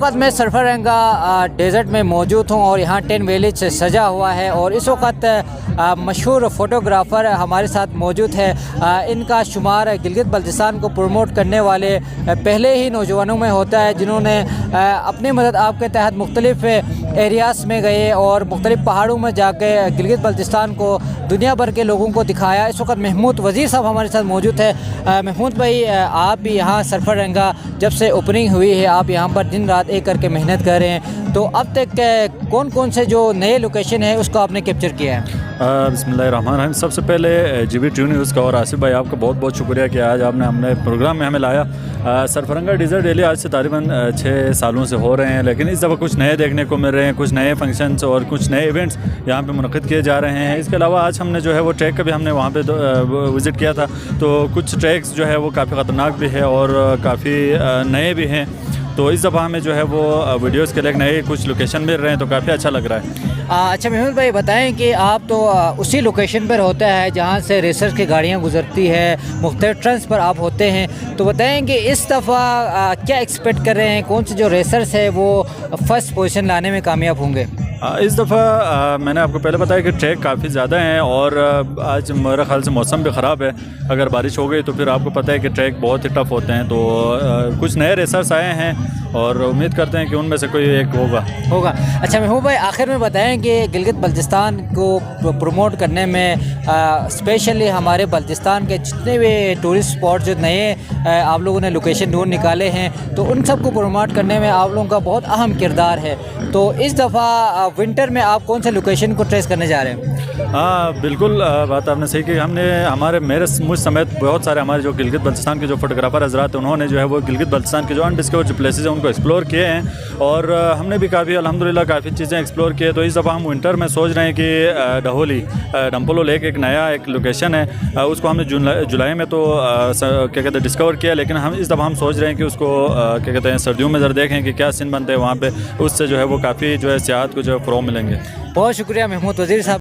वक्त मैं सरफरंगा डेजर्ट में मौजूद हूँ और यहाँ 10 विलेज से सजा हुआ है और इस वक्त मशहूर फ़ोटोग्राफ़र हमारे साथ मौजूद है। इनका शुमार गिलगित बल्तिस्तान को प्रमोट करने वाले पहले ही नौजवानों में होता है जिन्होंने अपनी मदद आपके तहत मुख्तलिफ़ एरियाज़ में गए और मुख्तलिफ़ पहाड़ों में जाके गिलगित बल्तिस्तान को दुनिया भर के लोगों को दिखाया। इस वक्त महमूद वज़ीर साहब हमारे साथ मौजूद है। महमूद भाई, आप भी यहाँ सरफरंगा जब से ओपनिंग हुई है आप यहाँ पर दिन रात एक करके मेहनत कर रहे हैं, तो अब तक कौन कौन से जो नए लोकेशन है उसको आपने कैप्चर किया है? बिस्मिल्लाहिर्रहमानिर्रहीम। सबसे पहले GB2 न्यूज़ का और आसिफ भाई आपका बहुत बहुत शुक्रिया कि आज आपने हमने प्रोग्राम में हमें लाया। सरफरंगा डेजर्ट डेली आज से तकरीबन 6 सालों से हो रहे हैं, लेकिन इस दफ़ा कुछ नए देखने को मिल रहे हैं, कुछ नए फंक्शंस और कुछ नए इवेंट्स यहाँ पे मुनक़िद किए जा रहे हैं। इसके अलावा आज हमने जो है वो ट्रैक का भी हमने वहाँ पे विज़िट किया था, तो कुछ ट्रैक्स जो है वो काफ़ी ख़तरनाक भी है और काफ़ी नए भी हैं। तो इस दफ़ा हमें जो है वो वीडियोज़ के लिए नए कुछ लोकेशन मिल रहे हैं, तो काफ़ी अच्छा लग रहा है। अच्छा महमूद भाई, बताएं कि आप तो उसी लोकेशन पर होता है जहां से रेसर्स की गाड़ियां गुजरती है, मुख्तलिफ ट्रंस पर आप होते हैं, तो बताएं कि इस दफ़ा क्या एक्सपेक्ट कर रहे हैं, कौन से जो रेसर्स है वो फ़र्स्ट पोजीशन लाने में कामयाब होंगे? इस दफ़ा मैंने आपको पहले बताया कि ट्रैक काफ़ी ज़्यादा हैं और आज मेरे ख्याल से मौसम भी ख़राब है। अगर बारिश हो गई तो फिर आपको पता है कि ट्रैक बहुत ही टफ़ होते हैं। तो कुछ नए रेसर्स आए हैं और उम्मीद करते हैं कि उनमें से कोई एक होगा। अच्छा महमूद भाई, आखिर में बताएं कि गिलगित बल्तिस्तान को प्रमोट करने में स्पेशली हमारे बल्तिस्तान के जितने भी टूरिस्ट स्पॉट जो नए आप लोगों ने लोकेशन ढूंढ निकाले हैं, तो उन सब को प्रमोट करने में आप लोगों का बहुत अहम किरदार है। तो इस दफ़ा विंटर में आप कौन से लोकेशन को ट्रेस करने जा रहे हैं? हाँ बिल्कुल, बात आपने सही की। हमने मुझ समेत बहुत सारे हमारे जो गिलगित बल्तिस्तान के जो फोटोग्राफर हजरात हैं, उन्होंने जो है वो गिलगित बल्तिस्तान के जो अनडिस्कवर्ड प्लेसेस हैं उनको एक्सप्लोर किए हैं और हमने भी काफ़ी अल्हम्दुलिल्लाह काफ़ी चीज़ें एक्सप्लोर किए। तो इस दफ़ा हम विंटर में सोच रहे हैं कि डहोली डम्पोलो लेक एक नया एक लोकेशन है, उसको हमने जुलाई में तो क्या कहते हैं डिस्कवर किया, लेकिन हम इस दफ़ा हम सोच रहे हैं कि उसको क्या कहते हैं सर्दियों में ज़रा देखें कि क्या सीन बनते हैं वहाँ पे। उससे जो है वो काफ़ी जो है सियाहत को जो है फ़रोग़ मिलेंगे। बहुत शुक्रिया महमूद वज़ीर साहब।